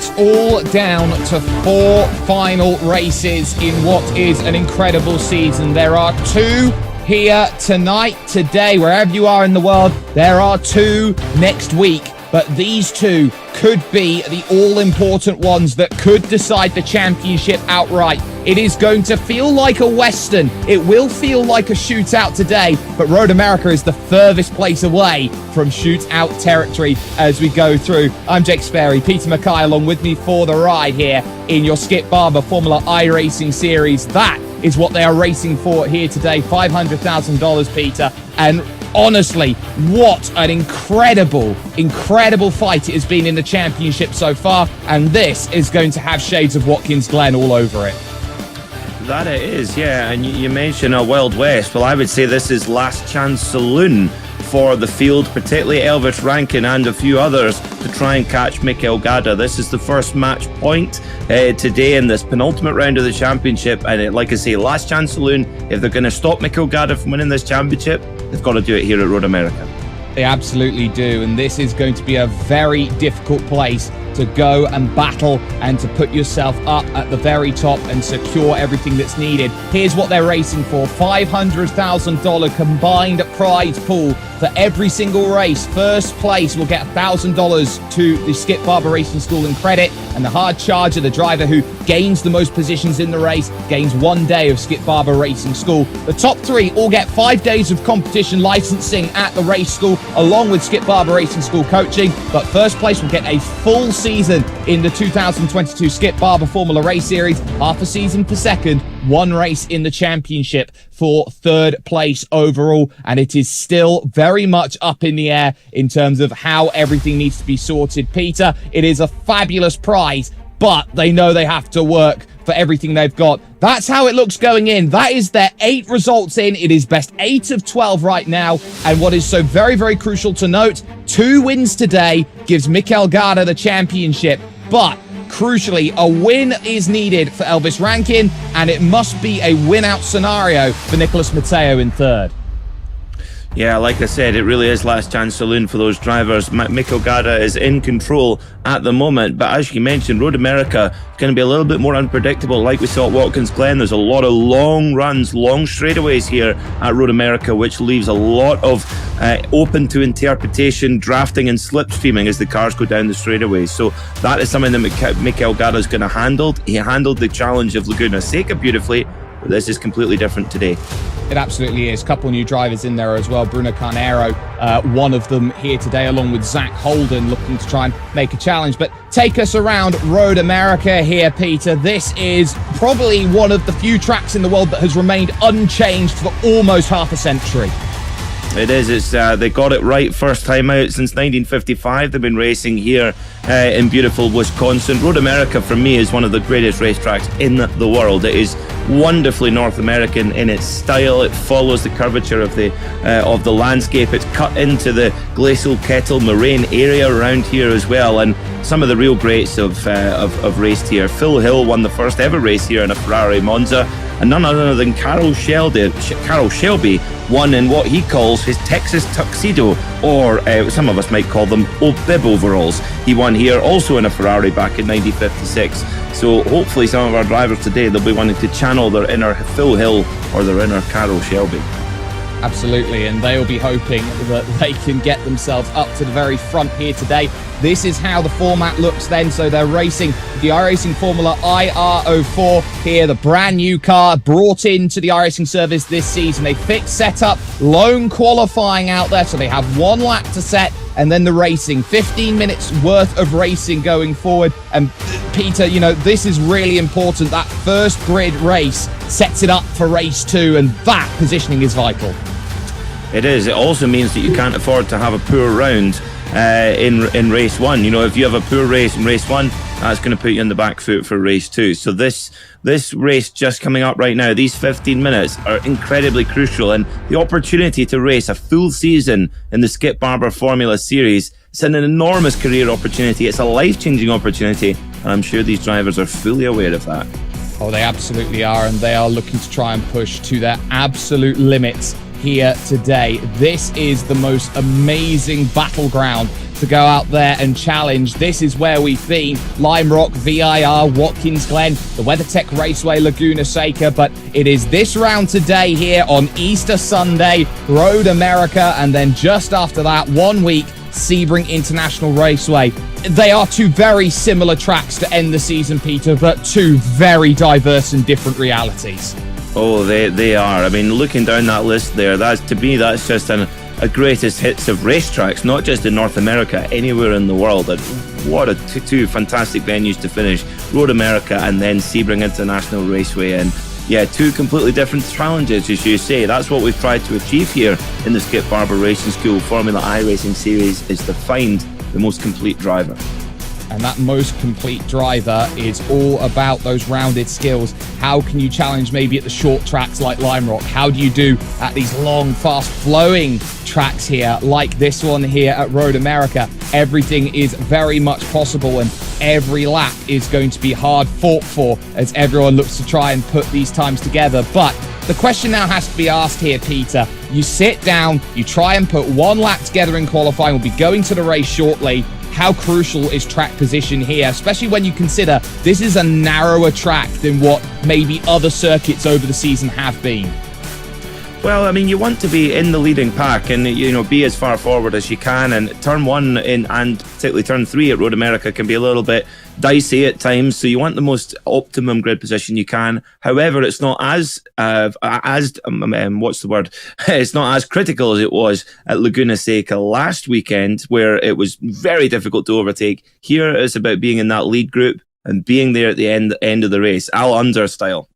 it's all down to 4 final races in what is an incredible season. There are 2 here tonight, today, wherever you are in the world. There are 2 next week, but these 2 could be the all-important ones that could decide the championship outright. It is going to feel like a Western. It will feel like a shootout today, but Road America is the furthest place away from shootout territory as we go through. I'm Jake Sperry, Peter Mackay along with me for the ride here in your Skip Barber Formula iRacing series. That is what they are racing for here today, $500,000, Peter. And honestly, what an incredible fight it has been in the championship so far. And this is going to have shades of Watkins Glen all over it. That it is, yeah. And you mentioned a Wild West. Well, I would say this is last chance saloon for the field, particularly Elvis Rankin and a few others, to try and catch Mikel Gada. This is the first match point today in this penultimate round of the championship. And like I say, last chance saloon. If they're going to stop Mikel Gada from winning this championship, they've got to do it here at Road America. They absolutely do. And this is going to be a very difficult place to go and battle and to put yourself up at the very top and secure everything that's needed. Here's what they're racing for. $500,000 combined prize pool for every single race. First place will get $1,000 to the Skip Barber Racing School in credit, and the hard charger, the driver who gains the most positions in the race, gains 1 day of Skip Barber Racing School. The top 3 all get 5 days of competition licensing at the race school along with Skip Barber Racing School coaching, but first place will get a full season in the 2022 Skip Barber Formula Race Series, half a season for second, 1 race in the championship for 3rd place overall, and it is still very much up in the air in terms of how everything needs to be sorted. Peter, it is a fabulous prize, but they know they have to work for everything they've got. That's how it looks going in. That is their 8 results in. It is best 8 of 12 right now. And what is so very, very crucial to note, 2 wins today gives Mikel Gada the championship. But crucially, a win is needed for Elvis Rankin, and it must be a win-out scenario for Nicholas Matteo in 3rd. Yeah, like I said, it really is last chance saloon for those drivers. Mikel Gada is in control at the moment, but as you mentioned, Road America is going to be a little bit more unpredictable. Like we saw at Watkins Glen, there's a lot of long runs, long straightaways here at Road America, which leaves a lot of open to interpretation, drafting and slipstreaming as the cars go down the straightaways. So that is something that Mikel Gada is going to handle. He handled the challenge of Laguna Seca beautifully, but this is completely different today. It absolutely is. Couple new drivers in there as well. Bruno Carnero, one of them here today, along with Zach Holden, looking to try and make a challenge. But take us around Road America here, Peter. This is probably one of the few tracks in the world that has remained unchanged for almost half a century. It is. They got it right first time out since 1955. They've been racing here in beautiful Wisconsin. Road America, for me, is one of the greatest racetracks in the world. It is wonderfully North American in its style. It follows the curvature of the landscape. It's cut into the glacial kettle moraine area around here as well. And some of the real greats have raced here. Phil Hill won the first ever race here in a Ferrari Monza, and none other than Carroll Shelby won in what he calls his Texas tuxedo, or some of us might call them old bib overalls. He won here also in a Ferrari back in 1956. So hopefully some of our drivers today, they'll be wanting to channel their inner Phil Hill or their inner Carroll Shelby. Absolutely, and they'll be hoping that they can get themselves up to the very front here today. This is how the format looks then. So they're racing the iRacing Formula IR04 here, the brand new car brought into the iRacing service this season. They fixed setup, lone qualifying out there, so they have 1 lap to set, and then the racing. 15 minutes worth of racing going forward. And Peter, you know, this is really important. That first grid race sets it up for race 2, and that positioning is vital. It is. It also means that you can't afford to have a poor round in race 1. You know, if you have a poor race in race 1, that's going to put you on the back foot for race 2. So this race just coming up right now, these 15 minutes are incredibly crucial, and the opportunity to race a full season in the Skip Barber Formula Series, it's an enormous career opportunity. It's a life-changing opportunity, and I'm sure these drivers are fully aware of that. Oh, they absolutely are, and they are looking to try and push to their absolute limits here today. This is the most amazing battleground to go out there and challenge. This is where we've been. Lime Rock, VIR, Watkins Glen, the WeatherTech Raceway, Laguna Seca, but it is this round today here on Easter Sunday, Road America, and then just after that, 1 week, Sebring International Raceway. They are two very similar tracks to end the season, Peter, but two very diverse and different realities. Oh, they are. I mean, looking down that list there, that's just a greatest hits of racetracks, not just in North America, anywhere in the world. And what two fantastic venues to finish. Road America and then Sebring International Raceway. And yeah, two completely different challenges, as you say. That's what we've tried to achieve here in the Skip Barber Racing School Formula iRacing Series, is to find the most complete driver. And that most complete driver is all about those rounded skills. How can you challenge maybe at the short tracks like Lime Rock? How do you do at these long, fast-flowing tracks here like this one here at Road America? Everything is very much possible, and every lap is going to be hard fought for as everyone looks to try and put these times together. But the question now has to be asked here, Peter. You sit down, you try and put one lap together in qualifying. We'll be going to the race shortly. How crucial is track position here, especially when you consider this is a narrower track than what maybe other circuits over the season have been? Well, I mean, you want to be in the leading pack and, be as far forward as you can. And turn 1 and particularly turn 3 at Road America can be a little bit dicey at times. So you want the most optimum grid position you can. However, it's not as It's not as critical as it was at Laguna Seca last weekend, where it was very difficult to overtake. Here it's about being in that lead group and being there at the end of the race, Al Unser style.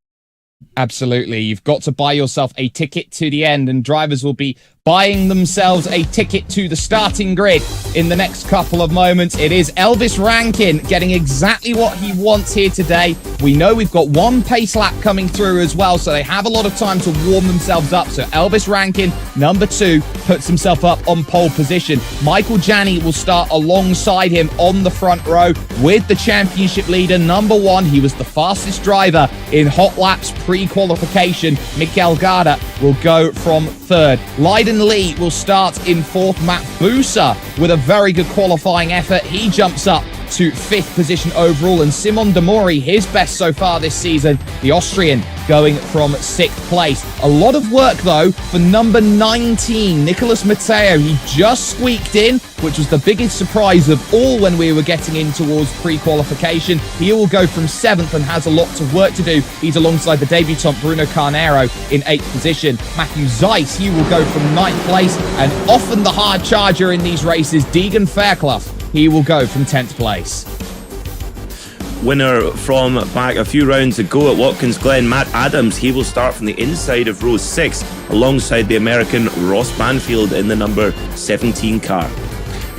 Absolutely. You've got to buy yourself a ticket to the end, and drivers will be buying themselves a ticket to the starting grid in the next couple of moments. It is Elvis Rankin getting exactly what he wants here today. We know we've got one pace lap coming through as well, so they have a lot of time to warm themselves up. So Elvis Rankin, number 2, puts himself up on pole position. Michael Janney will start alongside him on the front row with the championship leader, number 1. He was the fastest driver in hot laps pre-qualification. Mikel Garda will go from 3rd. Leiden Lee will start in 4th. Matt Busa with a very good qualifying effort. He jumps up to 5th position overall. And Simon de Mori, his best so far this season, the Austrian, going from 6th place. A lot of work, though, for number 19, Nicolas Matteo. He just squeaked in, which was the biggest surprise of all when we were getting in towards pre-qualification. He will go from 7th and has a lot of work to do. He's alongside the debutant Bruno Carnero in 8th position. Matthew Zeiss, he will go from 9th place, and often the hard charger in these races, Deegan Fairclough, he will go from 10th place. Winner from back a few rounds ago at Watkins Glen, Matt Adams, he will start from the inside of row 6 alongside the American Ross Banfield in the number 17 car.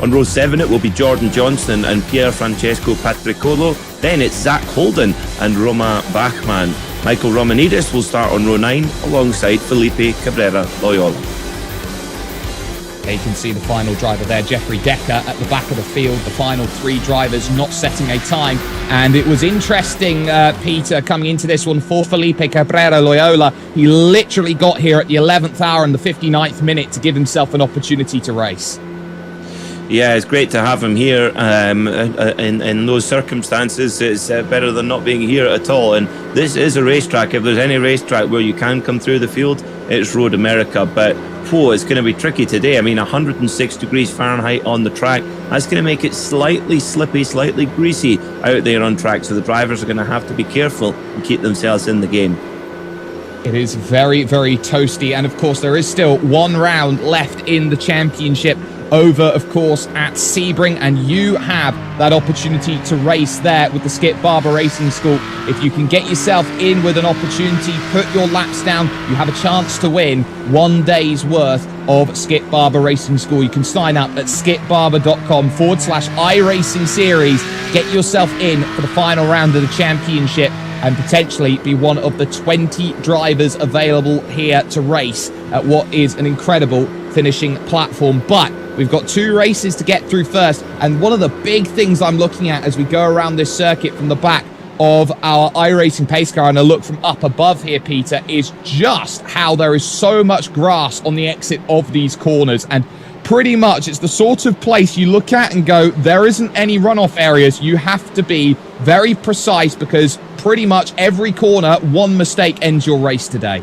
On row 7 it will be Jordan Johnson and Pier Francesco Patricolo. Then it's Zach Holden and Roma Bachmann. Michael Romanidis will start on row 9 alongside Felipe Cabrera Loyola. You can see the final driver there, Jeffrey Decker, at the back of the field. The final 3 drivers not setting a time. And it was interesting, Peter, coming into this one for Felipe Cabrera Loyola. He literally got here at the 11th hour and the 59th minute to give himself an opportunity to race. Yeah, it's great to have him here. In those circumstances, it's better than not being here at all. And this is a racetrack. If there's any racetrack where you can come through the field, it's Road America. But it's going to be tricky today. I mean, 106 degrees Fahrenheit on the track. That's going to make it slightly slippy, slightly greasy out there on track. So the drivers are going to have to be careful and keep themselves in the game. It is very, very toasty. And of course, there is still one round left in the championship over, of course, at Sebring, and you have that opportunity to race there with the Skip Barber Racing School. If you can get yourself in with an opportunity, put your laps down, you have a chance to win 1 day's worth of Skip Barber Racing School. You can sign up at skipbarber.com/iRacing series. Get yourself in for the final round of the championship and potentially be one of the 20 drivers available here to race at what is an incredible finishing platform. But we've got 2 races to get through first, and one of the big things I'm looking at as we go around this circuit from the back of our iRacing pace car and a look from up above here, Peter, is just how there is so much grass on the exit of these corners. And pretty much, it's the sort of place you look at and go, there isn't any runoff areas. You have to be very precise because pretty much every corner, one mistake ends your race today.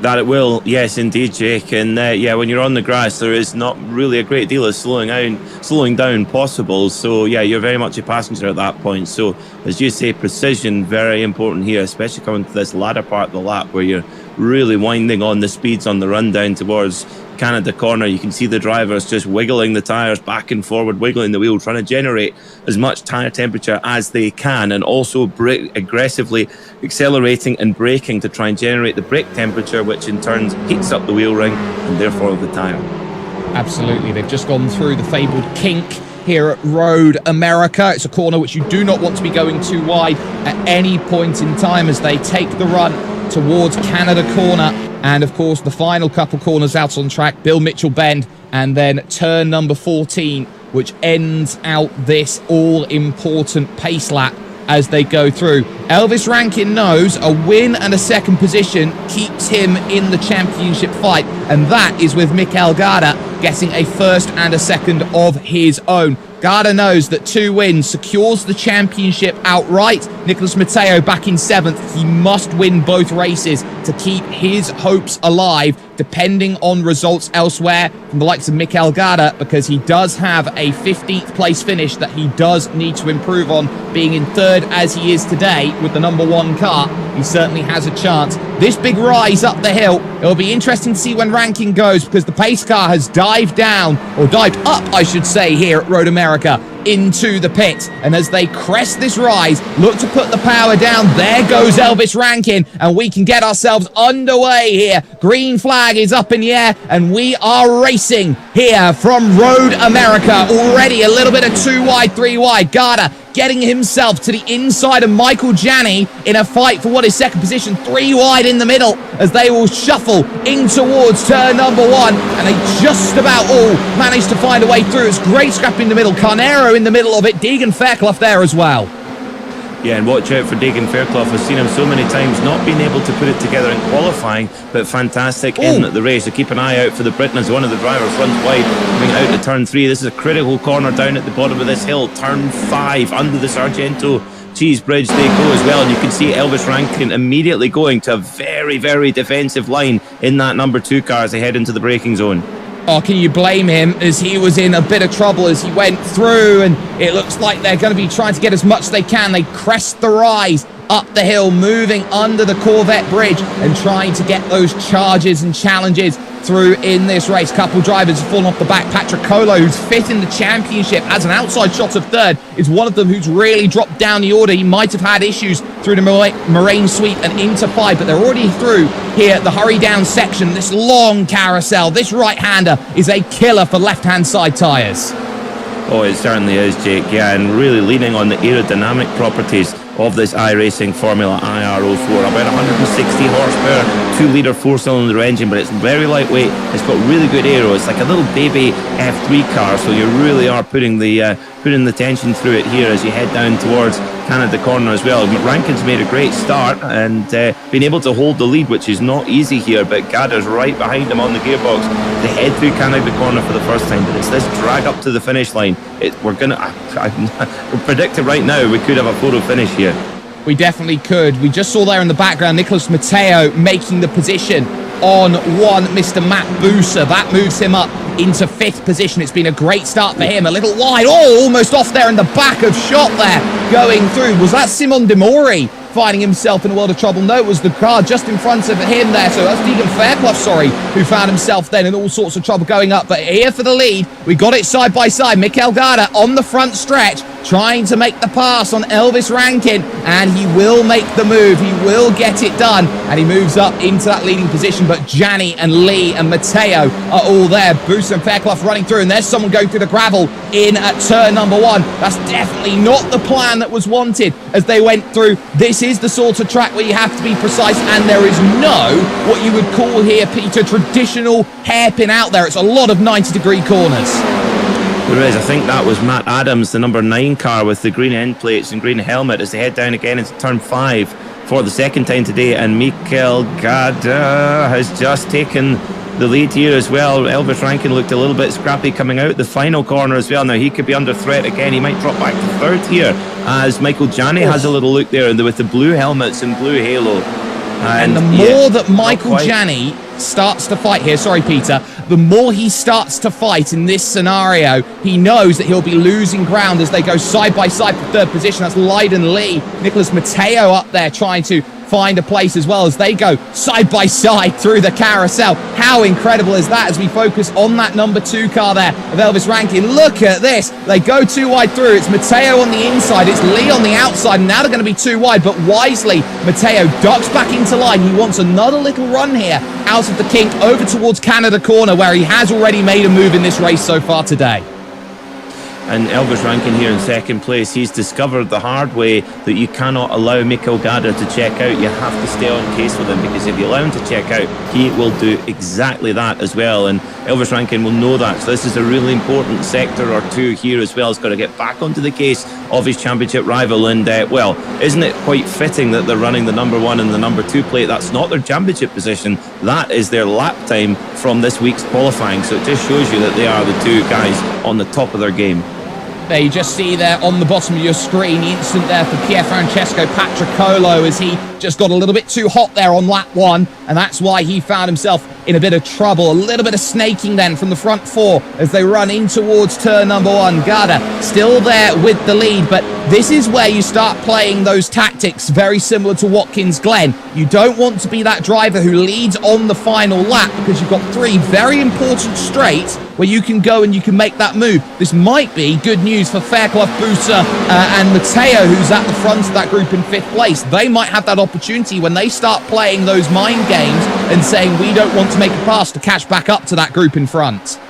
That it will, yes, indeed, Jake. And yeah, when you're on the grass, there is not really a great deal of slowing down possible. So yeah, you're very much a passenger at that point. So as you say, precision very important here, especially coming to this latter part of the lap where you're really winding on the speeds on the run down towards Canada corner. You can see the drivers just wiggling the tyres back and forward, wiggling the wheel, trying to generate as much tyre temperature as they can, and also aggressively accelerating and braking to try and generate the brake temperature, which in turn heats up the wheel ring and therefore the tyre. Absolutely. They've just gone through the fabled kink here at Road America. It's a corner which you do not want to be going too wide at any point in time as they take the run towards Canada corner. And of course, the final couple corners out on track, Bill Mitchell Bend, and then turn number 14, which ends out this all-important pace lap as they go through. Elvis Rankin knows a win and a second position keeps him in the championship fight, and that is with Mikel Garda getting a first and a second of his own. Garda knows that 2 wins secures the championship outright. Nicholas Matteo back in 7th. He must win both races to keep his hopes alive, depending on results elsewhere from the likes of Mikel Garda, because he does have a 15th place finish that he does need to improve on. Being in 3rd as he is today with the number 1 car, he certainly has a chance. This big rise up the hill, it'll be interesting to see when Rankin goes, because the pace car has dived down, or dived up, I should say, here at Road America into the pit. And as they crest this rise, look to put the power down, there goes Elvis Rankin, and we can get ourselves underway here. Green flag is up in the air, and we are racing here from Road America. Already a little bit of 2 wide, 3 wide. Garda getting himself to the inside of Michael Janney in a fight for what is second position. 3 wide in the middle as they will shuffle in towards turn number 1, and they just about all managed to find a way through. It's great scrap in the middle, Carnero in the middle of it, Deegan Fairclough there as well. Yeah, and watch out for Deegan Fairclough. I've seen him so many times not being able to put it together in qualifying, but fantastic in the race. So keep an eye out for the Briton as one of the drivers runs wide, coming out to turn 3. This is a critical corner down at the bottom of this hill. Turn 5 under the Sargento Cheese Bridge they go as well, and you can see Elvis Rankin immediately going to a very, very defensive line in that number 2 car as they head into the braking zone. Oh, can you blame him, as he was in a bit of trouble as he went through, and it looks like they're going to be trying to get as much as they can. They crest the rise up the hill, moving under the Corvette bridge and trying to get those charges and challenges through in this race. Couple drivers have fallen off the back. Patrick Colo, who's 5th in the championship, has an outside shot of 3rd, is one of them who's really dropped down the order. He might have had issues through the Moraine Sweep and into 5, but they're already through here, the hurry down section. This long carousel, this right-hander is a killer for left-hand side tyres. Oh, it certainly is, Jake. Yeah, and really leaning on the aerodynamic properties of this iRacing Formula IR04. About 160 horsepower, 2-litre 4-cylinder engine, but it's very lightweight. It's got really good aero. It's like a little baby F3 car, so you really are putting the tension through it here as you head down towards Canada corner as well. Rankin's made a great start and been able to hold the lead, which is not easy here, but Garda's right behind him on the gearbox. They head through Canada corner for the first time, but it's this drag up to the finish line. We're predict it right now, we could have a photo finish here. We definitely could. We just saw there in the background Nicholas Matteo making the position on 1 Mr. Matt Booser. That moves him up into 5th position. It's been a great start for him. A little wide. Oh, almost off there in the back of shot there. Going through. Was that Simon De Mori finding himself in a world of trouble? No, it was the car just in front of him there. So that's Deegan Fairclough, who found himself then in all sorts of trouble going up. But here for the lead, we got it side by side. Mikel Garda on the front stretch, trying to make the pass on Elvis Rankin, and he will make the move. He will get it done, and he moves up into that leading position. But Janney and Lee and Matteo are all there. Booster and Fairclough running through, and there's someone going through the gravel in at turn number 1. That's definitely not the plan that was wanted as they went through. This is the sort of track where you have to be precise, and there is no, what you would call here, Peter, traditional hairpin out there. It's a lot of 90-degree corners. There is. I think that was Matt Adams, the number 9 car with the green end plates and green helmet, as they head down again into turn 5 for the second time today. And Mikel Garda has just taken the lead here as well. Elvis Rankin looked a little bit scrappy coming out the final corner as well. Now he could be under threat again. He might drop back to third here as Michael Janney has a little look there, and with the blue helmets and blue halo. And the more that Michael Janney starts to fight here, sorry Peter, the more he starts to fight in this scenario, he knows that he'll be losing ground as they go side by side for third position. That's Leiden Lee, Nicholas Matteo up there trying to find a place as well as they go side by side through the carousel. How incredible is that as we focus on that number 2 car there of Elvis Rankin? Look at this. They go too wide through. It's Matteo on the inside. It's Lee on the outside. Now they're going to be too wide, but wisely, Matteo ducks back into line. He wants another little run here out of the kink over towards Canada Corner, where he has already made a move in this race so far today. And Elvis Rankin here in second place. He's discovered the hard way that you cannot allow Mikel Gada to check out. You have to stay on case with him, because if you allow him to check out, he will do exactly that as well. And Elvis Rankin will know that. So this is a really important sector or two here as well. He's got to get back onto the case of his championship rival. And, well, isn't it quite fitting that they're running the number 1 and the number 2 plate? That's not their championship position. That is their lap time from this week's qualifying. So it just shows you that they are the 2 guys on the top of their game. There you just see there on the bottom of your screen, the instant there for Pier Francesco Patricolo as he just got a little bit too hot there on lap 1, and that's why he found himself in a bit of trouble. A little bit of snaking then from the front 4 as they run in towards turn number 1. Gada still there with the lead, but this is where you start playing those tactics very similar to Watkins Glen. You don't want to be that driver who leads on the final lap, because you've got 3 very important straights where you can go and you can make that move. This might be good news for Fairclough, Buser and Matteo, who's at the front of that group in 5th place. They might have that opportunity when they start playing those mind games and saying, we don't want to make a pass, to catch back up to that group in front.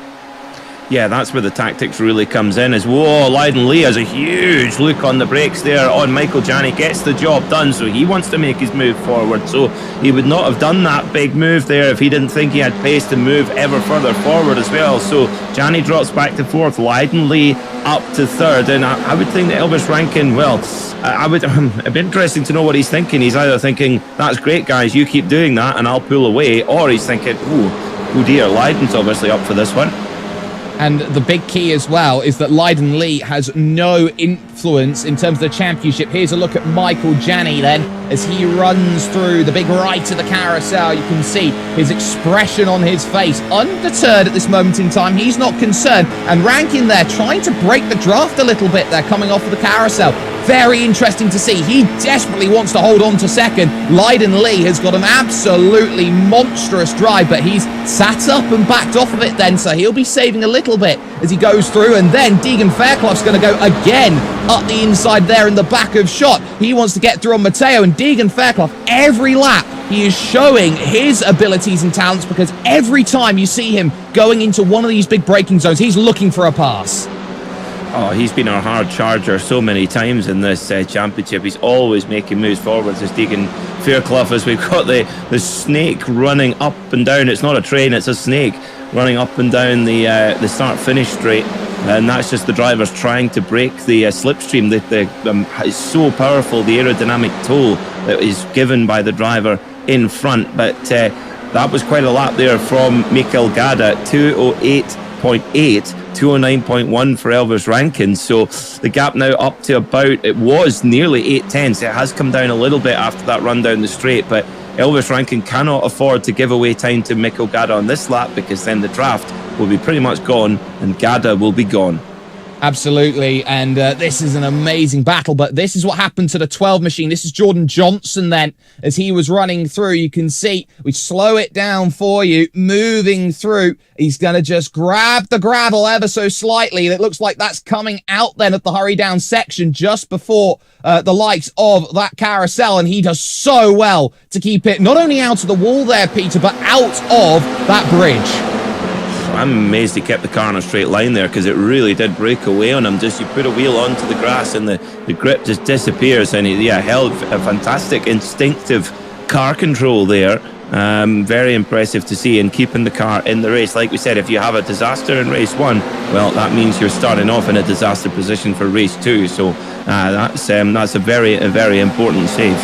Yeah, that's where the tactics really comes in. As whoa, Leiden Lee has a huge look on the brakes there on Michael Janney, gets the job done, so he wants to make his move forward. So he would not have done that big move there if he didn't think he had pace to move ever further forward as well. So Janney drops back to 4th, Leiden Lee up to 3rd, and I would think that Elvis Rankin, well, it'd be interesting to know what he's thinking. He's either thinking, that's great guys, you keep doing that and I'll pull away, or he's thinking, oh dear, Leiden's obviously up for this one. And the big key as well is that Leiden Lee has no influence in terms of the championship. Here's a look at Michael Janney then as he runs through the big right of the carousel. You can see his expression on his face, undeterred at this moment in time. He's not concerned. And Rankin there trying to break the draft a little bit there, coming off of the carousel. Very interesting to see. He desperately wants to hold on to second. Leiden Lee has got an absolutely monstrous drive, but he's sat up and backed off of it then, so he'll be saving a little bit as he goes through. And then Deegan Fairclough's going to go again up the inside there in the back of shot. He wants to get through on Matteo, and Deegan Fairclough, every lap, he is showing his abilities and talents, because every time you see him going into one of these big braking zones, he's looking for a pass. Oh, he's been our hard charger so many times in this championship. He's always making moves forwards, as Deegan Fairclough, as we've got the snake running up and down. It's not a train, it's a snake running up and down the start-finish straight. And that's just the drivers trying to break the slipstream. It's so powerful, the aerodynamic toll that is given by the driver in front. But that was quite a lap there from Mikel Gada, 208.8. 209.1 for Elvis Rankin, so the gap now up to about, it was nearly 8 tenths. It has come down a little bit after that run down the straight, but Elvis Rankin cannot afford to give away time to Mikel Gada on this lap, because then the draft will be pretty much gone and Gada will be gone. Absolutely, and this is an amazing battle, but this is what happened to the 12 machine. This is Jordan Johnson then, as he was running through. You can see, we slow it down for you, moving through. He's going to just grab the gravel ever so slightly. It looks like that's coming out then at the hurry down section just before the likes of that carousel, and he does so well to keep it not only out of the wall there, Peter, but out of that bridge. I'm amazed he kept the car in a straight line there, because it really did break away on him. Just you put a wheel onto the grass and the grip just disappears, and he held a fantastic instinctive car control there. Very impressive to see, and keeping the car in the race. Like we said, if you have a disaster in race 1, well, that means you're starting off in a disaster position for race 2. So that's a very important save.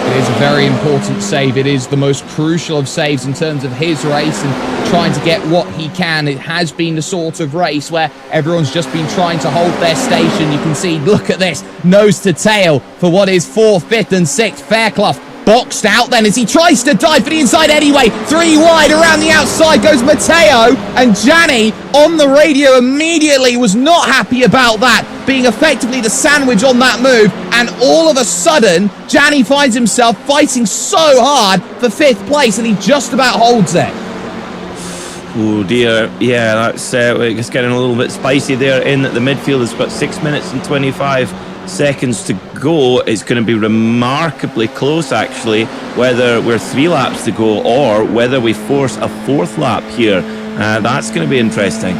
It is a very important save. It is the most crucial of saves in terms of his race and trying to get what he can. It has been the sort of race where everyone's just been trying to hold their station. You can see, look at this, nose to tail for what is 4th, 5th and 6th. Fairclough boxed out then as he tries to dive for the inside anyway. 3 wide around the outside goes Matteo, and Gianni on the radio immediately was not happy about that, being effectively the sandwich on that move, and all of a sudden Gianni finds himself fighting so hard for 5th place and he just about holds it. Oh dear, yeah, that's it's getting a little bit spicy there in the midfield. It's got 6 minutes and 25 seconds to go. It's going to be remarkably close, actually, whether we're 3 laps to go or whether we force a 4th lap here. That's going to be interesting.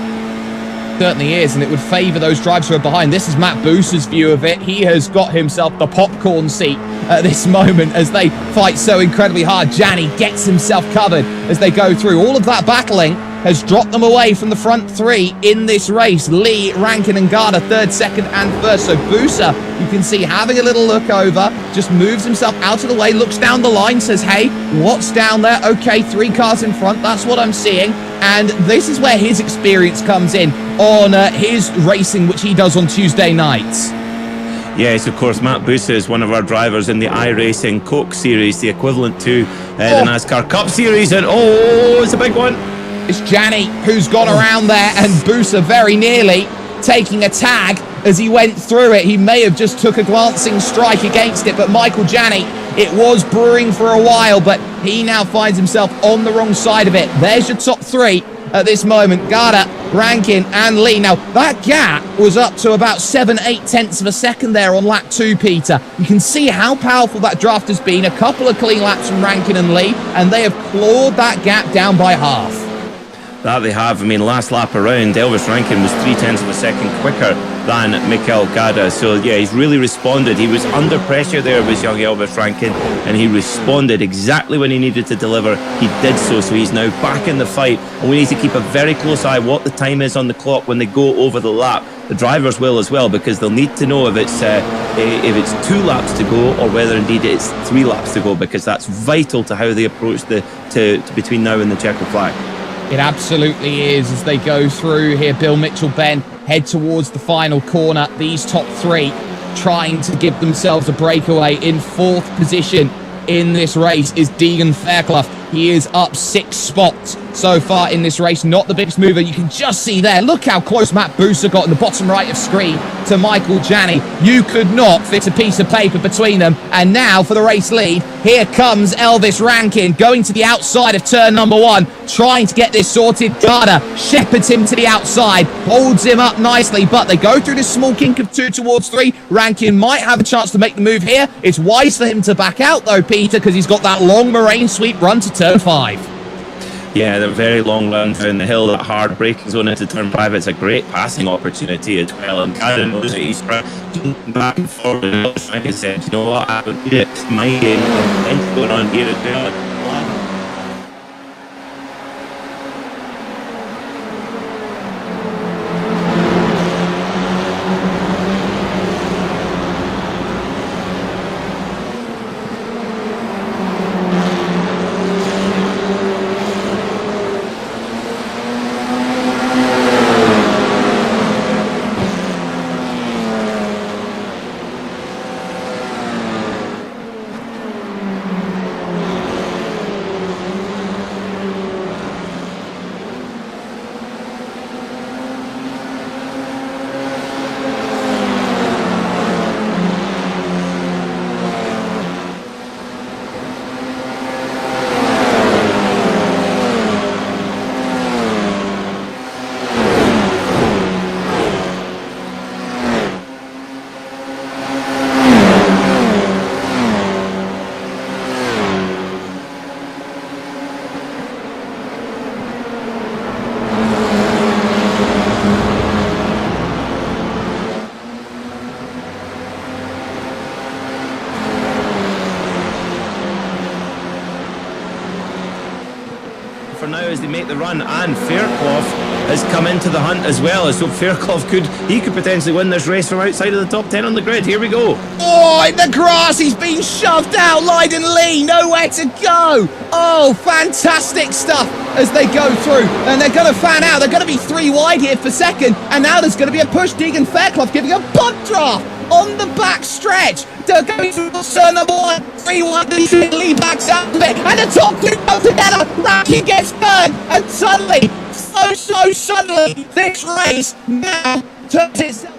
Certainly is, and it would favour those drivers who are behind. This is Matt Boosa's view of it. He has got himself the popcorn seat at this moment as they fight so incredibly hard. Gianni gets himself covered as they go through. All of that battling has dropped them away from the front 3 in this race. Lee, Rankin and Garda, 3rd, 2nd and 1st. So Boosa, you can see, having a little look over, just moves himself out of the way, looks down the line, says, hey, what's down there? Okay, 3 cars in front, that's what I'm seeing. And this is where his experience comes in on his racing, which he does on Tuesday nights. Yes, of course, Matt Boosa is one of our drivers in the iRacing Coke Series, the equivalent to the NASCAR Cup Series. And it's a big one. It's Gianni who's gone around there, and Boosa very nearly taking a tag as he went through it. He may have just took a glancing strike against it, but Michael Gianni, it was brewing for a while, but he now finds himself on the wrong side of it. There's your top 3 at this moment. Garda, Rankin and Lee. Now, that gap was up to about 7-8 tenths of a second there on lap 2, Peter. You can see how powerful that draft has been. A couple of clean laps from Rankin and Lee, and they have clawed that gap down by half. That they have. I mean, last lap around, Elvis Rankin was 0.3 of a second quicker than Mikel Gada. So, yeah, he's really responded. He was under pressure there with young Elvis Rankin, and he responded exactly when he needed to deliver. He did so he's now back in the fight. And we need to keep a very close eye what the time is on the clock when they go over the lap. The drivers will as well, because they'll need to know if it's 2 laps to go or whether indeed it's 3 laps to go, because that's vital to how they approach to between now and the checkered flag. It absolutely is as they go through here. Bill Mitchell, Ben, head towards the final corner. These top 3 trying to give themselves a breakaway. In 4th position in this race is Deegan Fairclough. He is up 6 spots so far in this race. Not the biggest mover. You can just see there. Look how close Matt Boosa got in the bottom right of screen to Michael Gianni. You could not fit a piece of paper between them. And now for the race lead, here comes Elvis Rankin going to the outside of turn number 1, trying to get this sorted. Garda shepherds him to the outside, holds him up nicely, but they go through this small kink of 2 towards 3. Rankin might have a chance to make the move here. It's wise for him to back out though, Peter, because he's got that long Moraine sweep run to turn 5. Yeah, the very long run down the hill, that hard braking zone into turn 5. It's a great passing opportunity as well. And Gavin knows that he's back and forward. And like I said, you know what? I would do it. It's my game. What's going on here as well? For now, as they make the run, and Fairclough has come into the hunt as well. So Fairclough could potentially win this race from outside of the top 10 on the grid. Here we go. Oh, in the grass, he's been shoved out. Leiden Lee, nowhere to go. Oh, fantastic stuff as they go through. And they're going to fan out. They're going to be 3 wide here for second. And now there's going to be a push. Deegan Fairclough giving a butt draft on the back stretch. They're going to turn number 1, 3-1, Lee backs up a bit, and the top 2 come together. Raki gets turned, and suddenly, so suddenly, this race now turns itself.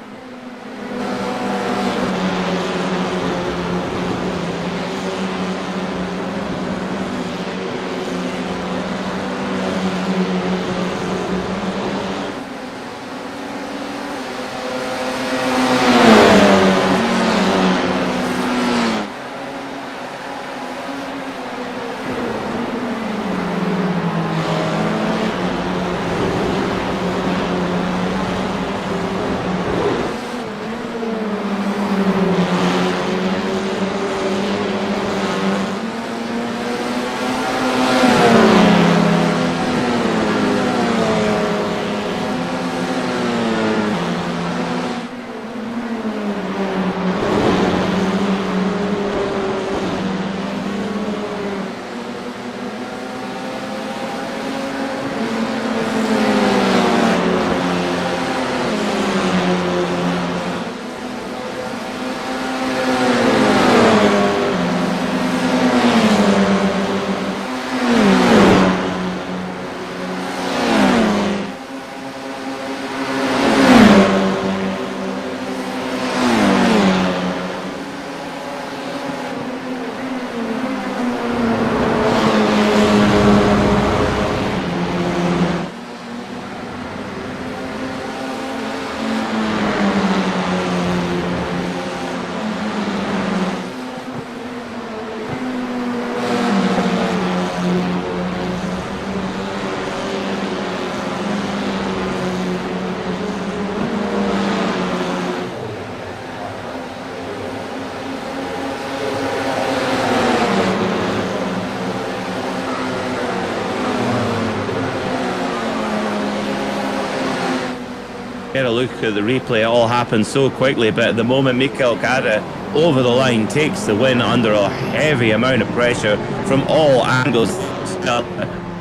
Get a look at the replay, it all happened so quickly, but at the moment Mikel Cara over the line takes the win under a heavy amount of pressure from all angles.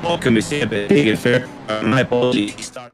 What can we say about Deegan Fair? My apologies, he started.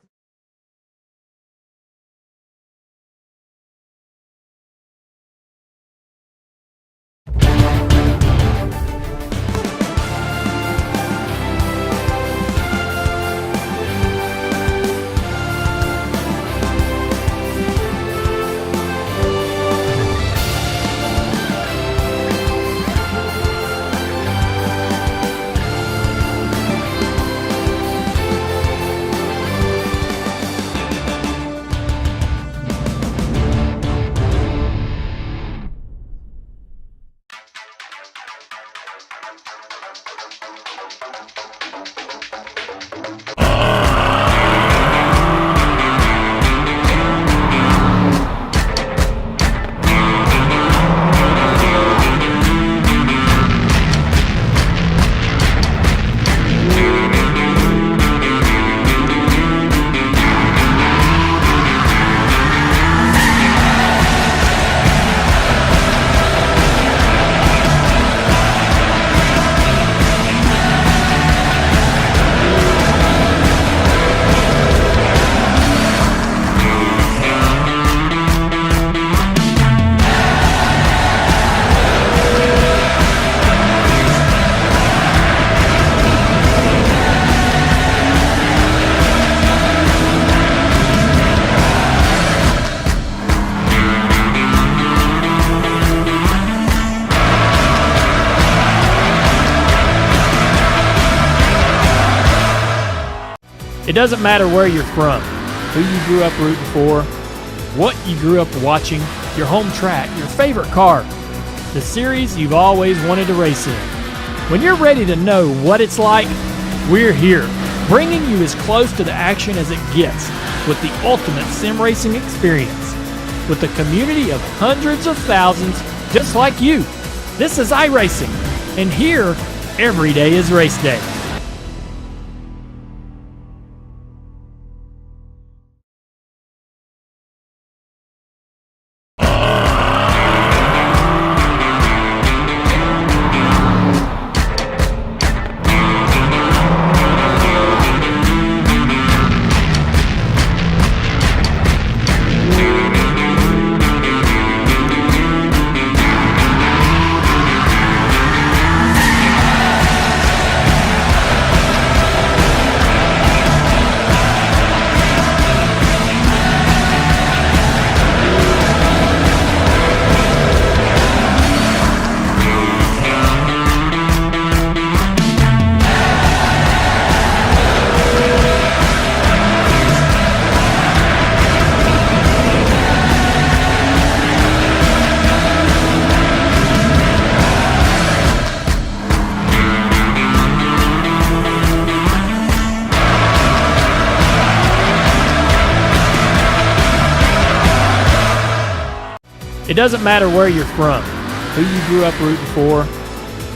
It doesn't matter where you're from, who you grew up rooting for, what you grew up watching, your home track, your favorite car, the series you've always wanted to race in. When you're ready to know what it's like, we're here, bringing you as close to the action as it gets with the ultimate sim racing experience. With a community of hundreds of thousands just like you. This is iRacing, and here, every day is race day. It doesn't matter where you're from, who you grew up rooting for,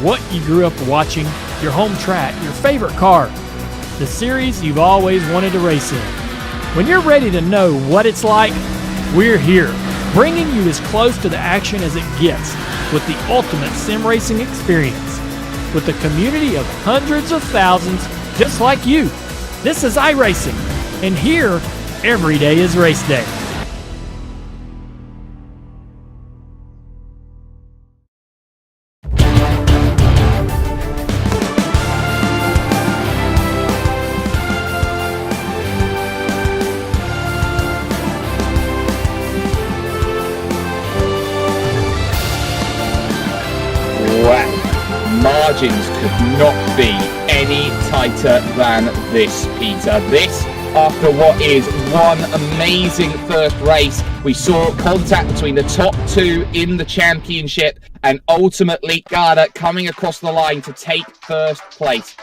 what you grew up watching, your home track, your favorite car, the series you've always wanted to race in. When you're ready to know what it's like, we're here, bringing you as close to the action as it gets with the ultimate sim racing experience. With a community of hundreds of thousands just like you. This is iRacing, and here, every day is race day. Margins could not be any tighter than this, Peter. This, after what is one amazing first race, we saw contact between the top two in the championship and ultimately Garda coming across the line to take first place.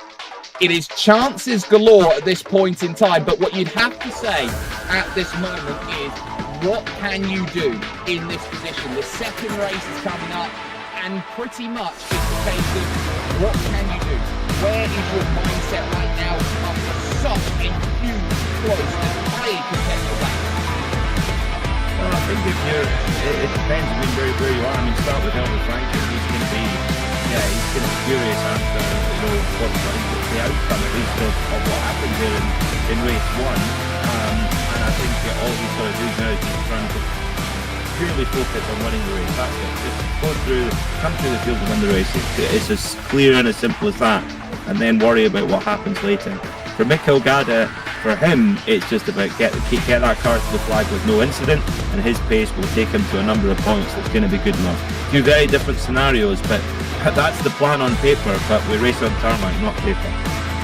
It is chances galore at this point in time, but what you'd have to say at this moment is, what can you do in this position? The second race is coming up, and pretty much it's the case of, what can you do? Where is your mindset right now after such a huge, close and highly contested battle? Well, I think if you're, it depends where you are. I mean, start with Elvis Rankin. He's going to be, he's going to be furious after the outcome, at least of what happened here in race one. And I think all he's got to do now is just trying to purely focus on winning the race. That's it. Just come through the field and win the race. It's as clear and as simple as that. And then worry about what happens later. For Mikel Gada, for him, it's just about get that car to the flag with no incident, and his pace will take him to a number of points that's going to be good enough. Two very different scenarios, but that's the plan on paper. But we race on tarmac, not paper.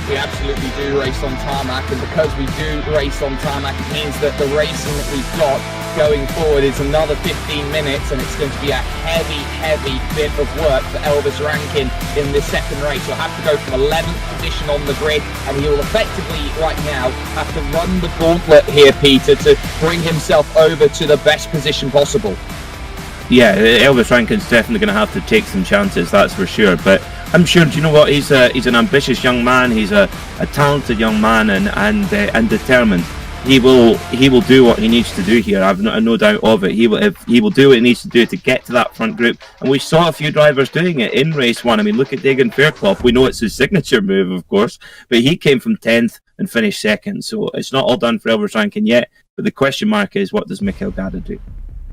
We absolutely do race on tarmac, and because we do race on tarmac, it means that the racing that we've got going forward is another 15 minutes, and it's going to be a heavy bit of work for Elvis Rankin in this second race. He'll have to go from 11th position on the grid, and he will effectively right now have to run the gauntlet here, Peter, to bring himself over to the best position possible. Yeah, Elvis Rankin's definitely going to have to take some chances, that's for sure. But I'm sure, do you know what? He's an ambitious young man. He's a talented young man and determined. He will do what he needs to do here. I've no doubt of it. He will do what he needs to do to get to that front group. And we saw a few drivers doing it in race one. I mean, look at Dagan Fairclough. We know it's his signature move, of course, but he came from 10th and finished second. So it's not all done for Elvis Rankin yet. But the question mark is, what does Mikel Gada do?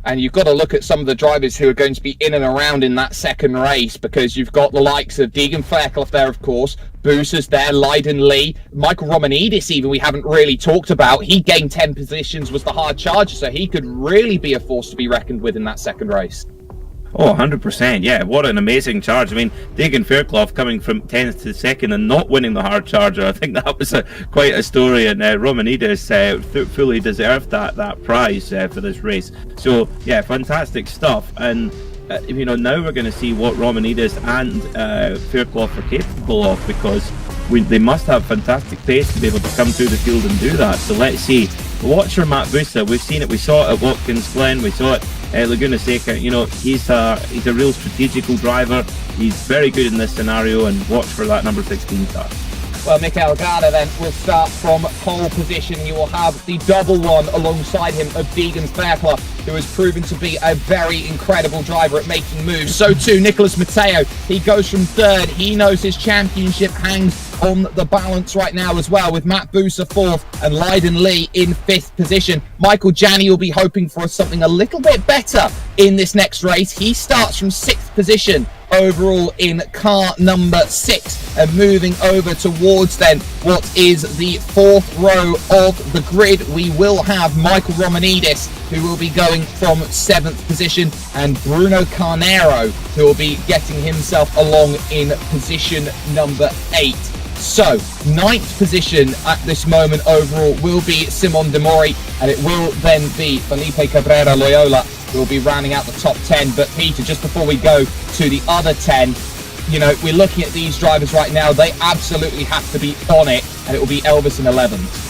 And you've got to look at some of the drivers who are going to be in and around in that second race, because you've got the likes of Deegan Fairclough there, of course, Boosers there, Leiden Lee, Michael Romanidis even we haven't really talked about. He gained 10 positions, was the hard charger, so he could really be a force to be reckoned with in that second race. Oh, 100%, yeah. What an amazing charge. I mean, Dagan Fairclough coming from 10th to 2nd and not winning the hard charger. I think that was quite a story, and Romanidis fully deserved that prize for this race. So, yeah, fantastic stuff. And, now we're going to see what Romanidis and Fairclough are capable of, because they must have fantastic pace to be able to come through the field and do that. So let's see. Watch for Matt Busa. We've seen it. We saw it at Watkins Glen. We saw it at Laguna Seca. He's a real strategical driver. He's very good in this scenario, and watch for that number 16 car. Well, Mikel Gada then will start from pole position. You will have the double one alongside him of Deegan Fairclough, who has proven to be a very incredible driver at making moves. So too Nicholas Matteo. He goes from third. He knows his championship hangs on the balance right now as well, with Matt Busa 4th and Leiden Lee in 5th position. Michael Janney will be hoping for something a little bit better in this next race. He starts from 6th position overall in car number 6, and moving over towards then what is the 4th row of the grid, we will have Michael Romanidis, who will be going from 7th position, and Bruno Carnero, who will be getting himself along in position number 8. So, 9th position at this moment overall will be Simon De Mori, and it will then be Felipe Cabrera Loyola who will be rounding out the top 10. But Peter, just before we go to the other 10, we're looking at these drivers right now. They absolutely have to be on it, and it will be Elvis in 11th.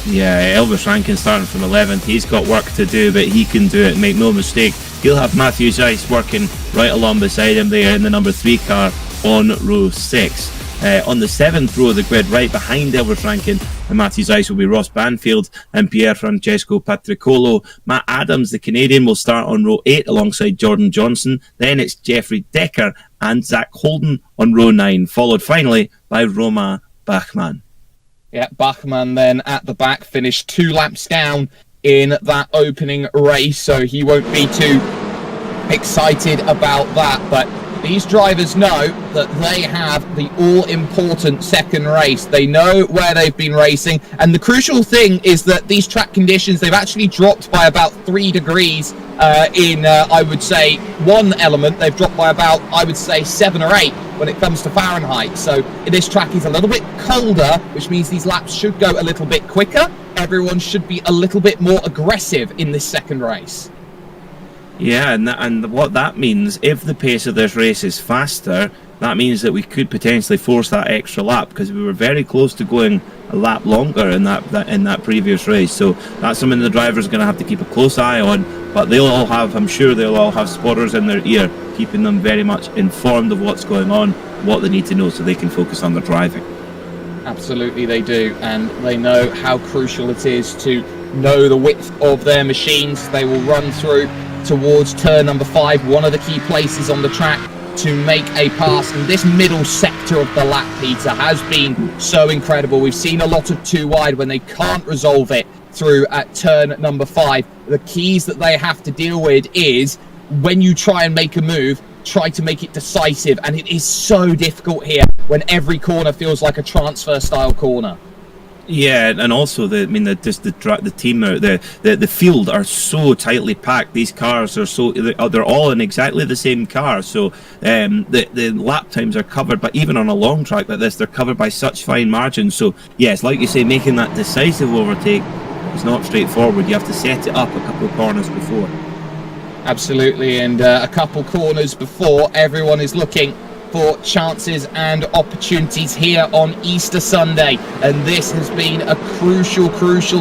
Yeah, Elvis Rankin starting from 11th. He's got work to do, but he can do it. Make no mistake. he'll have Matthew Zeiss working right along beside him there in the number 3 car on row 6. On the 7th row of the grid, right behind Elvis Rankin and Matthew Zeiss, will be Ross Banfield and Pier Francesco Patricolo. Matt Adams, the Canadian, will start on row 8 alongside Jordan Johnson. Then it's Jeffrey Decker and Zach Holden on row 9, followed finally by Romain Bachmann. Yeah, Bachmann then at the back finished 2 laps down in that opening race, so he won't be too excited about that. But these drivers know that they have the all-important second race. They know where they've been racing, and the crucial thing is that these track conditions, they've actually dropped by about 3 degrees in, I would say, one element. They've dropped by about, I would say, 7 or 8 when it comes to Fahrenheit. So this track is a little bit colder, which means these laps should go a little bit quicker. Everyone should be a little bit more aggressive in this second race. Yeah, and what that means, if the pace of this race is faster, that means that we could potentially force that extra lap, because we were very close to going a lap longer in that previous race. So that's something the drivers are going to have to keep a close eye on. But I'm sure they'll all have spotters in their ear, keeping them very much informed of what's going on, what they need to know, so they can focus on their driving. Absolutely they do, and they know how crucial it is to know the width of their machines. They will run through towards turn number 5, one of the key places on the track to make a pass. And this middle sector of the lap, Peter, has been so incredible. We've seen a lot of too wide when they can't resolve it through at turn number 5. The keys that they have to deal with is when you try and make a move, try to make it decisive, and it is so difficult here when every corner feels like a transfer style corner. Yeah, and also the team, the field are so tightly packed. These cars they're all in exactly the same car, so the lap times are covered. But even on a long track like this, they're covered by such fine margins. So yes, like you say, making that decisive overtake is not straightforward. You have to set it up a couple of corners before. Absolutely, and a couple corners before, everyone is looking for chances and opportunities here on Easter Sunday, and this has been a crucial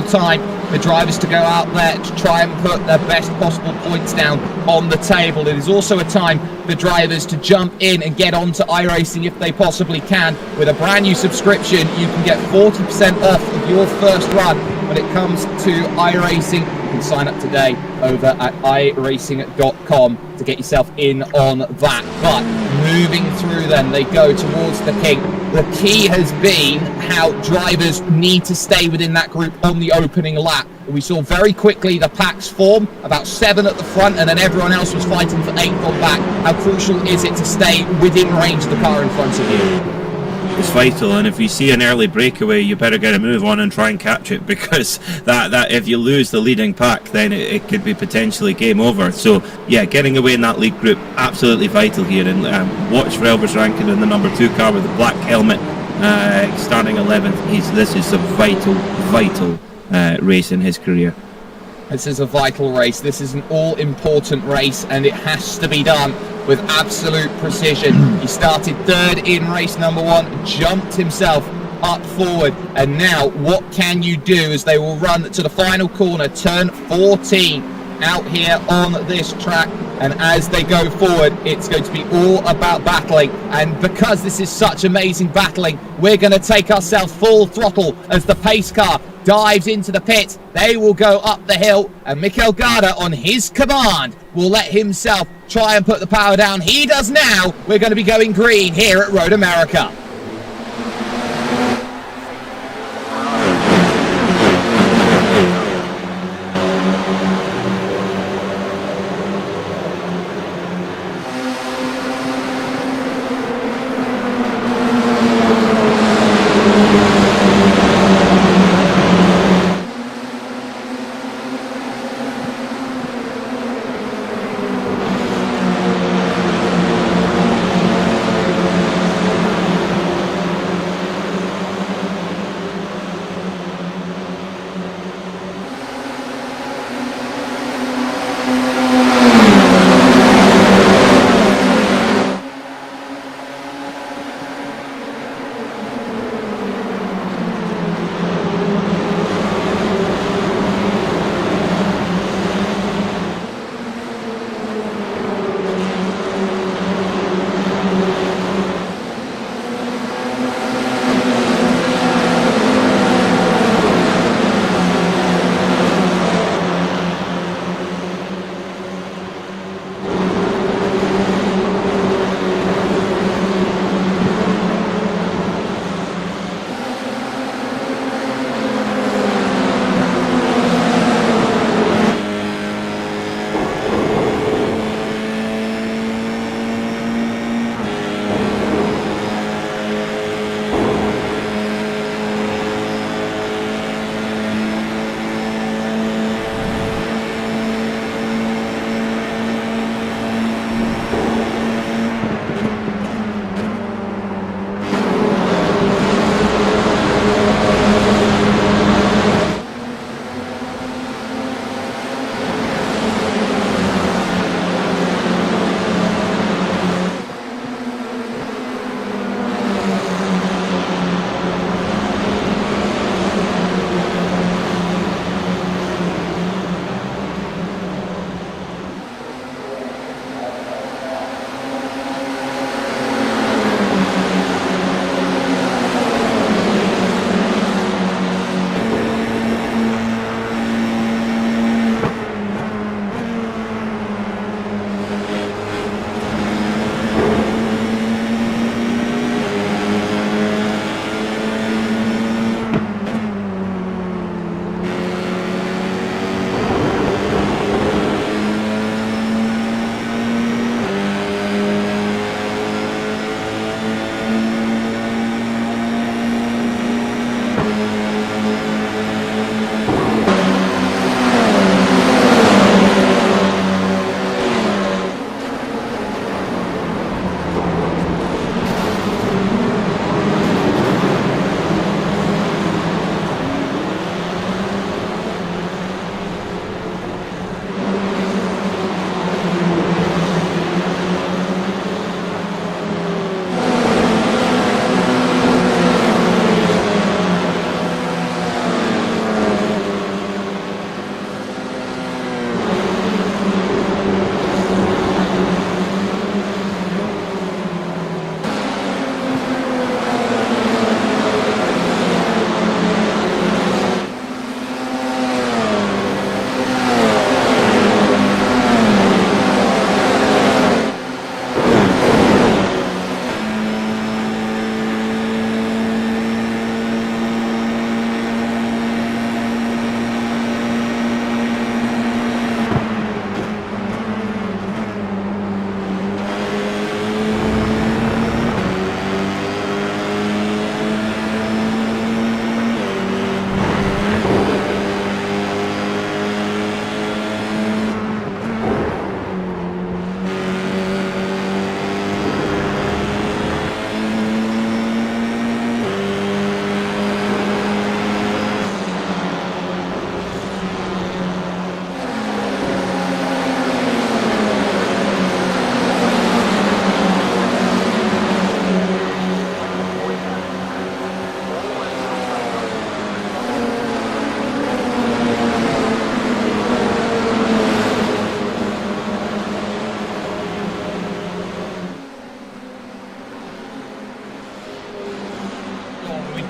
time for drivers to go out there to try and put their best possible points down on the table. It is also a time for drivers to jump in and get onto iRacing if they possibly can. With a brand new subscription, you can get 40% off of your first run when it comes to iRacing. You can sign up today over at iRacing.com to get yourself in on that. But moving through then, they go towards the king. The key has been how drivers need to stay within that group on the opening lap. We saw very quickly the packs form, about 7 at the front, and then everyone else was fighting for 8th on back. How crucial is it to stay within range of the car in front of you? It's vital, and if you see an early breakaway, you better get a move on and try and catch it, because that if you lose the leading pack, then it could be potentially game over. So yeah, getting away in that lead group, absolutely vital here. And watch for Elvis Rankin in the number 2 car with the black helmet, starting 11th. This is a vital race in his career. This is a vital race. This is an all-important race, and it has to be done with absolute precision. He started 3rd in race number 1, jumped himself up forward, and now what can you do as they will run to the final corner, turn 14, out here on this track. And as they go forward, it's going to be all about battling. And because this is such amazing battling, we're going to take ourselves full throttle as the pace car dives into the pit. They will go up the hill, and Mikel Garda, on his command, will let himself try and put the power down. He does now. We're going to be going green here at Road America.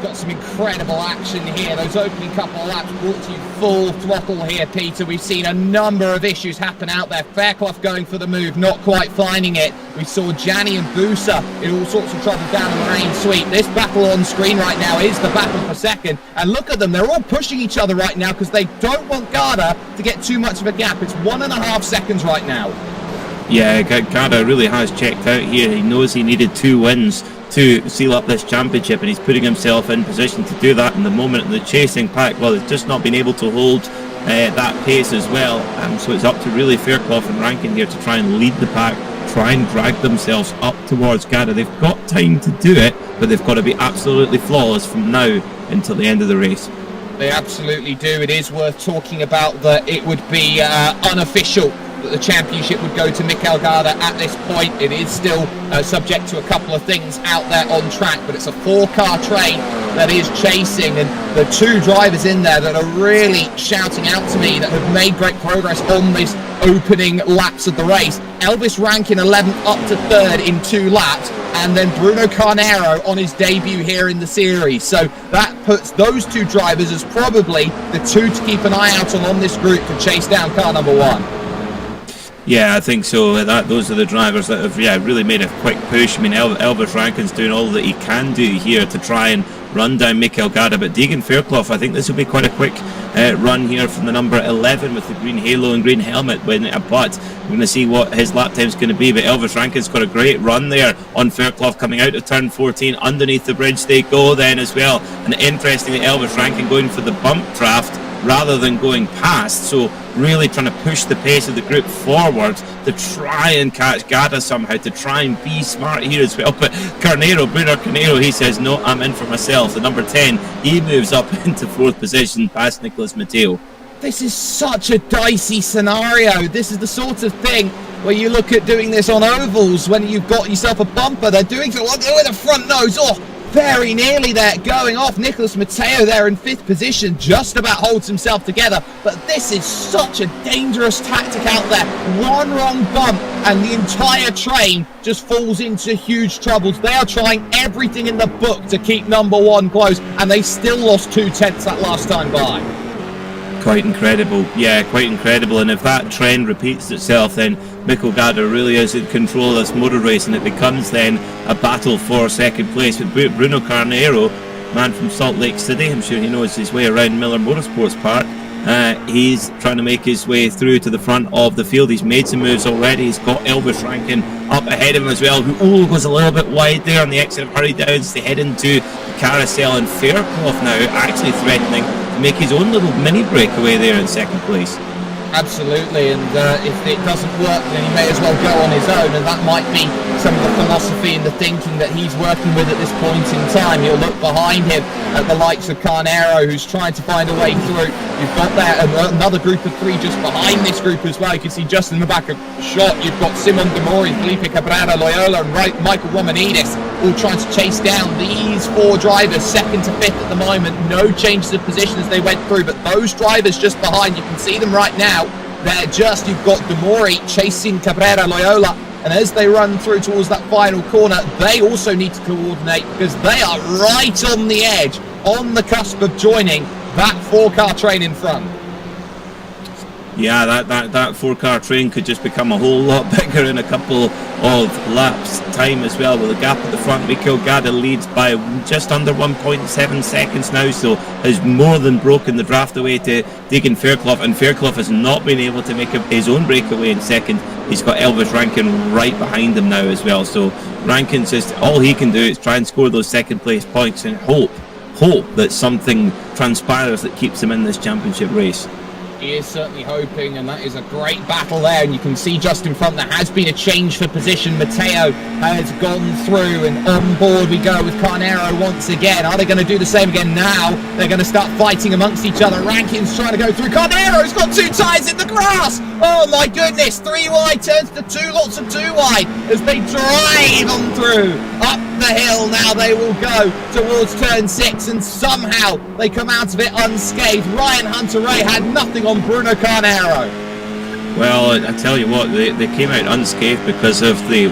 got some incredible action here. Those opening couple of laps brought to you full throttle here, Peter. We've seen a number of issues happen out there. Fairclough going for the move, not quite finding it. We saw Gianni and Busa in all sorts of trouble down in the main sweep. This battle on screen right now is the battle for second. And look at them, they're all pushing each other right now because they don't want Garda to get too much of a gap. It's 1.5 seconds right now. Yeah, Garda really has checked out here. He knows he needed 2 wins to seal up this championship, and he's putting himself in position to do that in the moment. The chasing pack, well, it's just not been able to hold that pace as well. So it's up to really Fairclough and Rankin here to try and lead the pack, try and drag themselves up towards Garda. They've got time to do it, but they've got to be absolutely flawless from now until the end of the race. They absolutely do. It is worth talking about that it would be unofficial that the championship would go to Mikel Garda at this point. It is still subject to a couple of things out there on track, but it's a 4-car train that is chasing, and the 2 drivers in there that are really shouting out to me that have made great progress on this opening laps of the race. Elvis Rankin 11th up to 3rd in 2 laps, and then Bruno Carnero on his debut here in the series. So that puts those 2 drivers as probably the 2 to keep an eye out on this group to chase down car number 1. Yeah, I think so. Those are the drivers that have really made a quick push. I mean, Elvis Rankin's doing all that he can do here to try and run down Mikel Garda, but Deegan Fairclough, I think this will be quite a quick run here from the number 11 with the green halo and green helmet. But we're going to see what his lap time's going to be. But Elvis Rankin's got a great run there on Fairclough coming out of turn 14. Underneath the bridge they go then as well. And interestingly, Elvis Rankin going for the bump draft rather than going past, so really trying to push the pace of the group forward to try and catch Garda somehow, to try and be smart here as well. But Bruno Carnero, he says, no, I'm in for myself. The number 10, he moves up into 4th position past Nicolas Matteo. This is such a dicey scenario. This is the sort of thing where you look at doing this on ovals when you've got yourself a bumper. They're doing so with a front nose. Oh, very nearly there, going off. Nicolas Matteo there in 5th position, just about holds himself together. But this is such a dangerous tactic out there. One wrong bump and the entire train just falls into huge troubles. They are trying everything in the book to keep number 1 close, and they still lost 2/10 that last time by. Quite incredible. Yeah, quite incredible. And if that trend repeats itself, then Mikel Garda really is in control of this motor race, and it becomes then a battle for second place. But Bruno Carnero, man from Salt Lake City, I'm sure he knows his way around Miller Motorsports Park. He's trying to make his way through to the front of the field. He's made some moves already. He's got Elvis Rankin up ahead of him as well, who goes a little bit wide there on the exit of Hurry Downs to head into the carousel. And Fairclough now actually threatening to make his own little mini breakaway there in second place. Absolutely, and if it doesn't work, then he may as well go on his own, and that might be some of the philosophy and the thinking that he's working with at this point in time. He'll look behind him at the likes of Carnero, who's trying to find a way through. You've got there another group of 3 just behind this group as well. You can see just in the back of shot, you've got Simon Demori, Felipe Cabrera, Loyola, and Michael Romanidis all trying to chase down these 4 drivers, 2nd to 5th at the moment. No changes of position as they went through, but those drivers just behind, you can see them right now. You've got Demori chasing Cabrera, Loyola, and as they run through towards that final corner, they also need to coordinate because they are right on the edge, on the cusp of joining that 4-car train in front. Yeah, that 4-car train could just become a whole lot bigger in a couple of laps time as well, with a gap at the front. Mikel Garda leads by just under 1.7 seconds now, so has more than broken the draft away to Deegan Fairclough, and Fairclough has not been able to make his own breakaway in second. He's got Elvis Rankin right behind him now as well, so Rankin's just, all he can do is try and score those second place points and hope that something transpires that keeps him in this championship race. He is certainly hoping, and that is a great battle there, and you can see just in front there has been a change for position. Matteo has gone through, and on board we go with Carnero once again. Are they going to do the same again now? They're going to start fighting amongst each other. Rankin's trying to go through. Carnero's got 2 tyres in the grass. Oh my goodness, 3 wide turns to 2, lots of 2 wide as they drive on through. Up the hill now they will go towards turn 6, and somehow they come out of it unscathed. Ryan Hunter-Ray had nothing on Bruno Carnero. Well, I tell you what, they came out unscathed because of the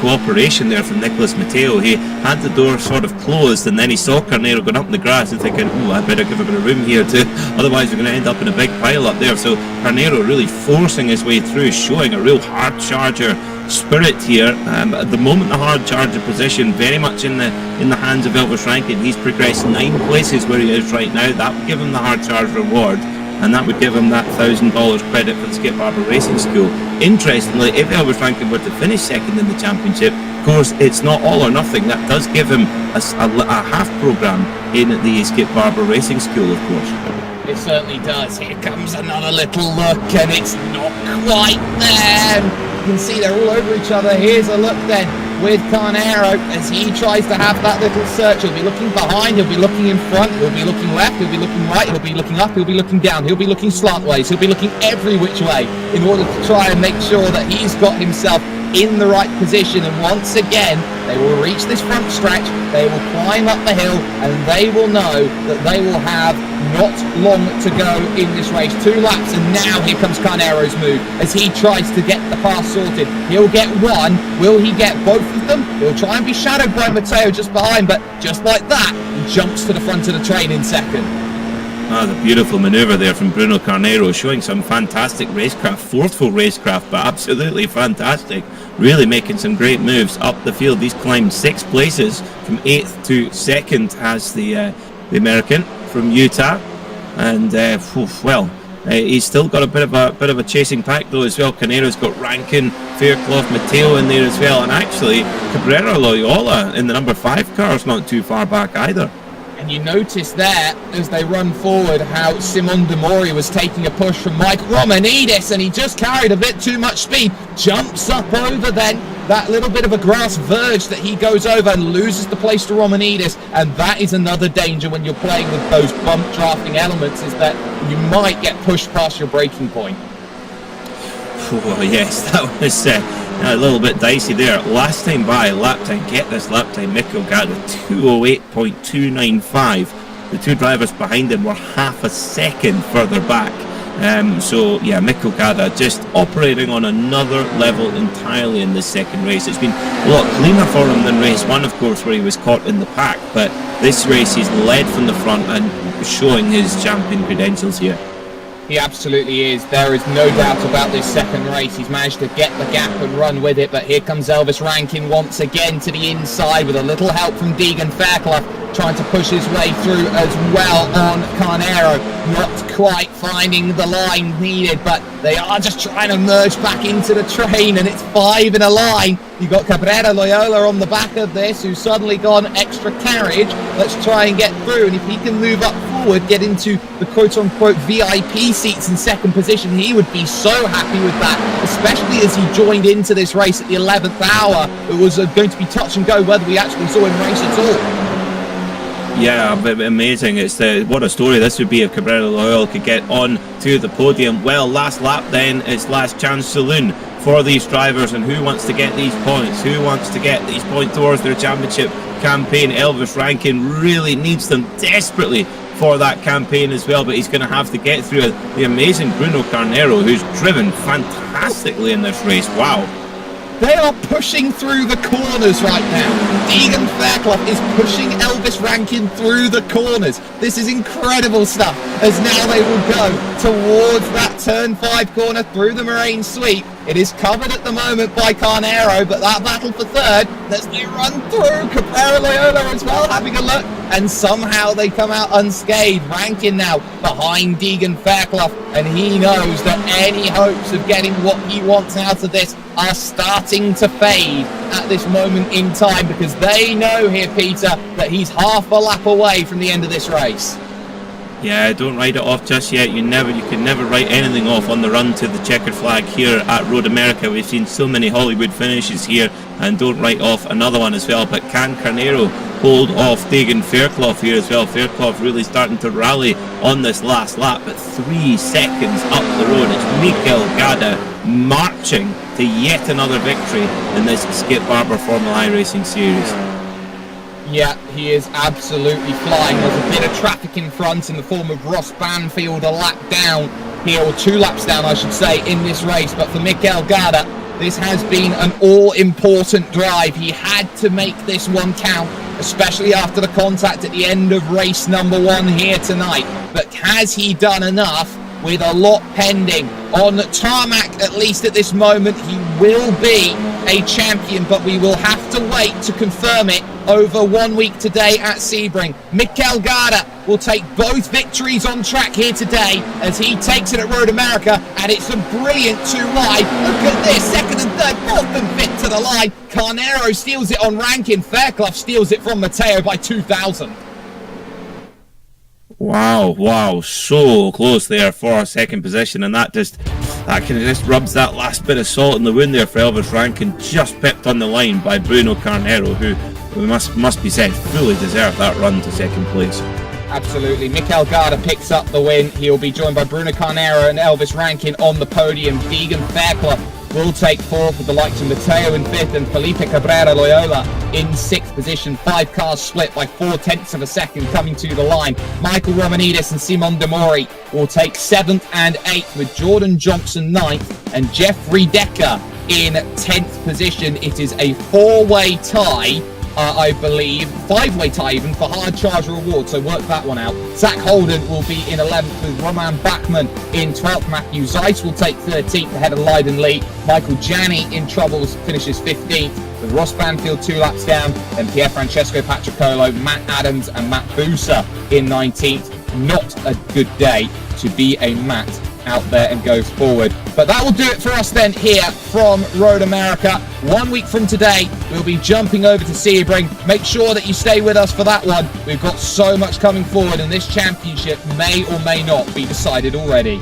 cooperation there from Nicholas Matteo. He had the door sort of closed, and then he saw Carnero going up in the grass and thinking, I better give a bit of room here too, otherwise we're going to end up in a big pile up there. So Carnero really forcing his way through, showing a real hard charger spirit here. At the moment, the hard charger position very much in the hands of Elvis Rankin. He's progressed 9 places where he is right now. That would give him the hard charge reward, and that would give him that $1,000 credit for the Skip Barber Racing School. Interestingly, if Elvis Rankin were to finish second in the championship, of course, it's not all or nothing. That does give him a half programme in the Skip Barber Racing School, of course. It certainly does. Here comes another little look, and it's not quite there. You can see they're all over each other. Here's a look then with Carnero as he tries to have that little search. He'll be looking behind, he'll be looking in front, he'll be looking left, he'll be looking right, he'll be looking up, he'll be looking down, he'll be looking slantways, he'll be looking every which way in order to try and make sure that he's got himself in the right position. And once again, they will reach this front stretch, they will climb up the hill, and they will know that they will have not long to go in this race. 2 laps, and now here comes Carnero's move as he tries to get the pass sorted. He'll get one. Will he get both of them? He'll try and be shadowed by Matteo just behind, but just like that, he jumps to the front of the train in second. The beautiful manoeuvre there from Bruno Carnero, showing some fantastic racecraft, forceful racecraft, but absolutely fantastic. Really making some great moves up the field. He's climbed 6 places from 8th to 2nd as the American from Utah, and he's still got a bit of a chasing pack though as well. Carnero's got Rankin, Fairclough, Matteo in there as well, and actually Cabrera Loyola in the number 5 car is not too far back either. And you notice there, as they run forward, how Simon De Mori was taking a push from Mike Romanidis, and he just carried a bit too much speed. Jumps up over then that little bit of a grass verge that he goes over and loses the place to Romanidis. And that is another danger when you're playing with those bump drafting elements, is that you might get pushed past your braking point. Oh, yes, that was a little bit dicey there. Last time by, lap time, get this lap time, Mikko Gada 2:08.295. The 2 drivers behind him were half a second further back. Mikko Gada just operating on another level entirely in this second race. It's been a lot cleaner for him than race 1, of course, where he was caught in the pack, but this race he's led from the front and showing his champion credentials here. He absolutely is. There is no doubt about this second race. He's managed to get the gap and run with it, but here comes Elvis Rankin once again to the inside with a little help from Deegan Fairclough, trying to push his way through as well on Carnero. Not quite finding the line needed, but they are just trying to merge back into the train, and it's 5 in a line. You've got Cabrera Loyola on the back of this, who's suddenly got an extra carriage. Let's try and get through, and if he can move up forward, get into the quote-unquote VIP seats in second position, he would be so happy with that, especially as he joined into this race at the 11th hour. It was going to be touch and go whether we actually saw him race at all. Yeah, amazing. It's what a story this would be if Cabrera Loyola could get on to the podium. Well, last lap then, it's last chance saloon for these drivers, and who wants to get these points? Who wants to get these points towards their championship campaign? Elvis Rankin really needs them desperately for that campaign as well, but he's going to have to get through the amazing Bruno Carnero, who's driven fantastically in this race. Wow. They are pushing through the corners right now. Deegan Fairclough is pushing Elvis Rankin through the corners. This is incredible stuff, as now they will go towards that turn 5 corner through the Moraine Sweep. It is covered at the moment by Carnero, but that battle for third, as they run through, Cabrera Loyola as well having a look, and somehow they come out unscathed. Rankin now behind Deegan Fairclough, and he knows that any hopes of getting what he wants out of this are starting to fade at this moment in time, because they know here, Peter, that he's half a lap away from the end of this race. Yeah, don't write it off just yet. You can never write anything off on the run to the checkered flag here at Road America. We've seen so many Hollywood finishes here, and don't write off another one as well. But can Carnero hold off Deegan Fairclough here as well? Fairclough really starting to rally on this last lap, but 3 seconds up the road. It's Miguel Gada marching to yet another victory in this Skip Barber Formula iRacing series. Yeah, he is absolutely flying. There's a bit of traffic in front in the form of Ross Banfield a lap down. here, or 2 laps down, I should say, in this race. But for Mikel Garda, this has been an all-important drive. He had to make this one count, especially after the contact at the end of race number 1 here tonight. But has he done enough? With a lot pending on tarmac, at least at this moment, he will be a champion, but we will have to wait to confirm it over 1 week today at Sebring. Mikel Garda will take both victories on track here today as he takes it at Road America, and it's a brilliant 2 wide. Look at this, 2nd and 3rd, both of them fit to the line. Carnero steals it on Rankin, Fairclough steals it from Matteo by 2,000. Wow, so close there for 2nd position, and that kind of just rubs that last bit of salt in the wound there for Elvis Rankin, just pipped on the line by Bruno Carnero, who must be said fully deserved that run to 2nd place. Absolutely. Mikel Garda picks up the win. He'll be joined by Bruno Carnero and Elvis Rankin on the podium. Deegan Fairclough will take 4th, with the likes of Matteo in 5th and Felipe Cabrera Loyola in 6th position. 5 cars split by 0.4 of a second coming to the line. Michael Romanidis and Simon Demori will take 7th and 8th, with Jordan Johnson 9th and Jeffrey Decker in 10th position. It is a 4-way tie, I believe, 5-way tie even, for hard charger award, so work that one out. Zach Holden will be in 11th, with Roman Bachmann in 12th. Matthew Zeiss will take 13th ahead of Leiden Lee. Michael Janney in troubles finishes 15th, with Ross Banfield 2 laps down, and Pier Francesco Patricolo, Matt Adams and Matt Busa in 19th. Not a good day to be a Matt out there and goes forward. But that will do it for us then here from Road America. 1 week from today, we'll be jumping over to Sebring. Make sure that you stay with us for that one. We've got so much coming forward, and this championship may or may not be decided already.